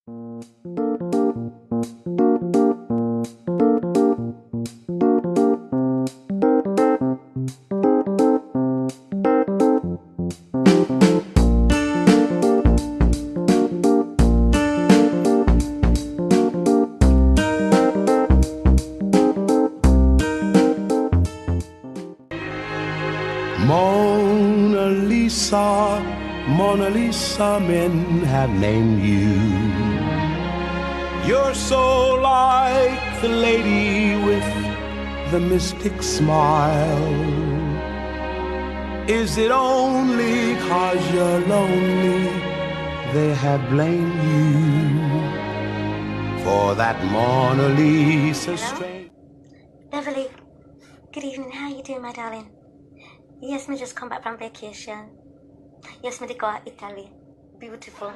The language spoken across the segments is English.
Mona Lisa, Mona Lisa, men have named you. You're so like the lady with the mystic smile. Is it only 'cause you're lonely they have blamed you for that Mona Lisa strange? Beverly, good evening. How are you doing, my darling? Yes, me just come back from vacation. Yes, me did go to Italy. Beautiful.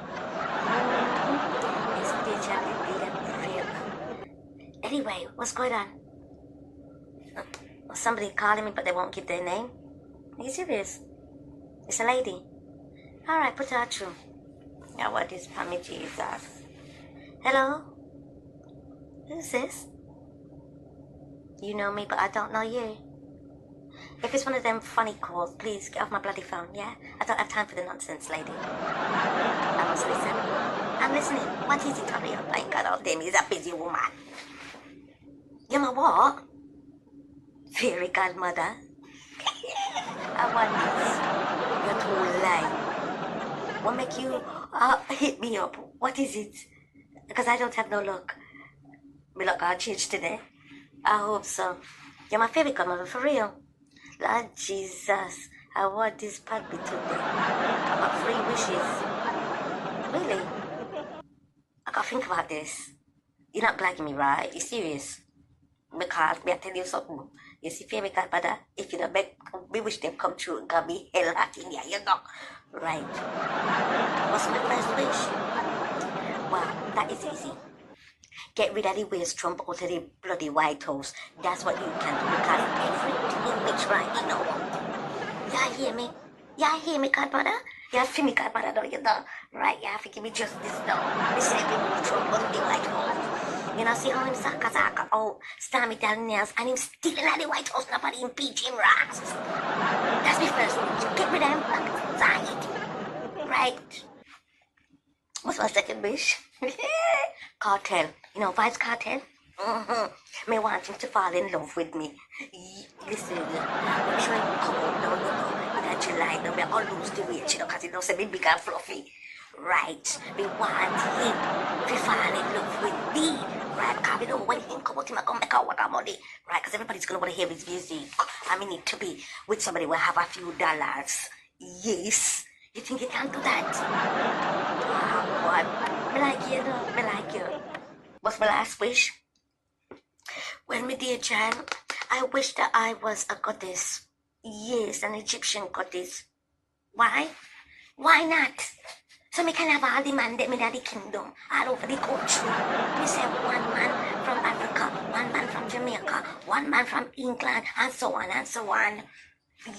Yes, me did travel real. Anyway, what's going on? Somebody calling me, but they won't give their name. Are you serious? It's a lady. All right, put her through. Yeah, what is Pammy Jesus? Hello? Who's this? You know me, but I don't know you. If it's one of them funny calls, please get off my bloody phone, yeah? I don't have time for the nonsense, lady. I must listen. I'm listening. What is it, hurry up? I ain't got all day. He's a busy woman. You're my what? Fairy godmother. I want this. You're too late. What make you hit me up? What is it? Because I don't have no luck. My luck got changed today. I hope so. You're my fairy godmother, for real. Lord Jesus, I want this puppy today. I got 3 wishes. Really? I gotta think about this. You're not blagging me, right? You serious? Because me I tell you something. You see, fairy godmother, if you don't make me wish them come true, it's gonna be hell hot in here, you know. Right. What's my first wish? Well, that is easy. Get rid of the waste trump out of the bloody White House. That's what you can do because everything makes right, you know what? Y'all hear me? Y'all hear me, godmother? Y'all feel me, godmother, don't you know? Right, y'all have to give me justice now. They say remove Trump out of the White House. You know, see how him saka out, Stormy Daniels, and him stealing out the White House, nobody impeach him, rats. That's my first wish. Get rid of him outside. Right. What's my second wish? Cartel. You know, Vice Cartel? Mm-hmm. Me want him to fall in love with me. Listen, make sure he come out now, you know, in that July, now me all lose the weight, you know, because he don't say me big and fluffy. Right. Me want him to fall in love with me. Right, because we know when him come out, him gonna make a lot of money. Right, because everybody's gonna want to hear his music. I mean, need to be with somebody who have a few dollars. Yes. You think you can do that? Oh, what? Me like you, though. Me like you. What's my last wish? Well, my dear child, I wish that I was a goddess. Yes, an Egyptian goddess. Why? Why not? So me can have all the man them in the kingdom, all over the country. Me say one man from Africa, one man from Jamaica, one man from England, and so on and so on.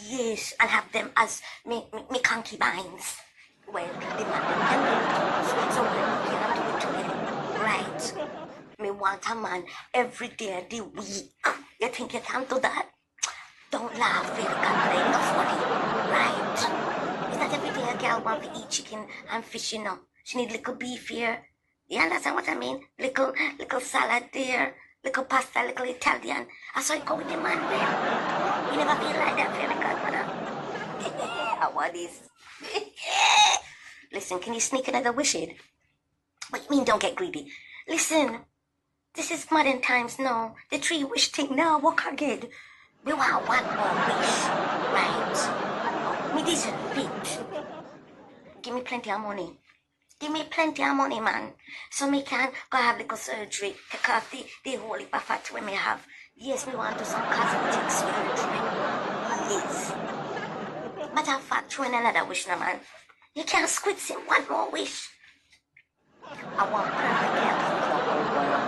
Yes, and have them as me concubines. Well, the man them can do it, so why we cannot do it to them? Right. Me want a man every day of the week. You think you can do that? Don't laugh, baby, God, there ain't no funny. Right. It's not every day a girl want to eat chicken and fish, you know. She need little beef here. You understand what I mean? Little salad there, little pasta, little Italian. I saw it go with the man then. You never feel like that, fairy godmother. I want this. Listen, can you sneak another wish in? What you mean don't get greedy? Listen, this is modern times now. The 3 wish thing now, what again? We want one more wish, right? Me this fit. Give me plenty of money. Give me plenty of money, man. So me can go have little surgery. Take off the whole heap of fat when me have. Yes, me want to do some cosmetic surgery. Yes. Matter of fact, throw in another wish, no, man. You can't squeeze in one more wish. I want perfect health for the whole world.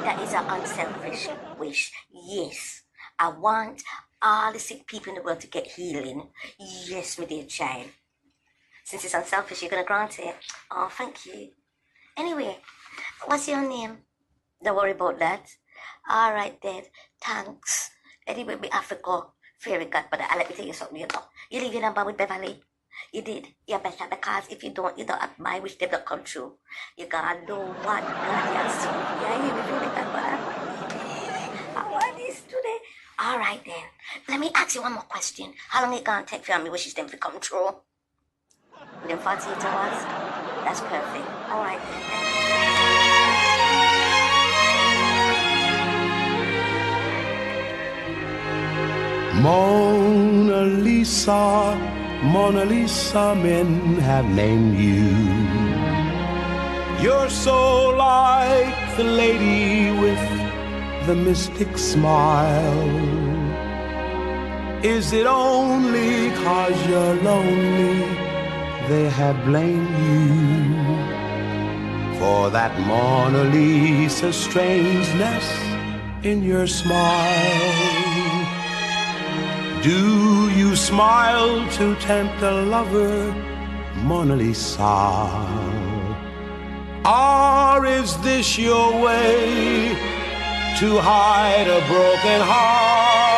That is an unselfish wish. Yes. I want all the sick people in the world to get healing. Yes, my dear child. Since it's unselfish, you're going to grant it. Oh, thank you. Anyway, What's your name? Don't worry about that. All right then. Thanks. Anyway, be Africa. Fairy godmother. I'll let me tell you something, you know. You leave your number with Beverly. You did. You better, because if you don't have my wish, they don't come true. You gotta do what God has to. Yeah, you feel me, godmother? I want this today. All right then. Let me ask you one more question. How long it gonna take for me wishes them to come true? Within 48 hours? That's perfect. All right then. Mona Lisa, Mona Lisa, men have named you. You're so like the lady with the mystic smile. Is it only 'cause you're lonely they have blamed you for that Mona Lisa strangeness in your smile? Do you smile to tempt a lover, Mona Lisa? Or is this your way to hide a broken heart?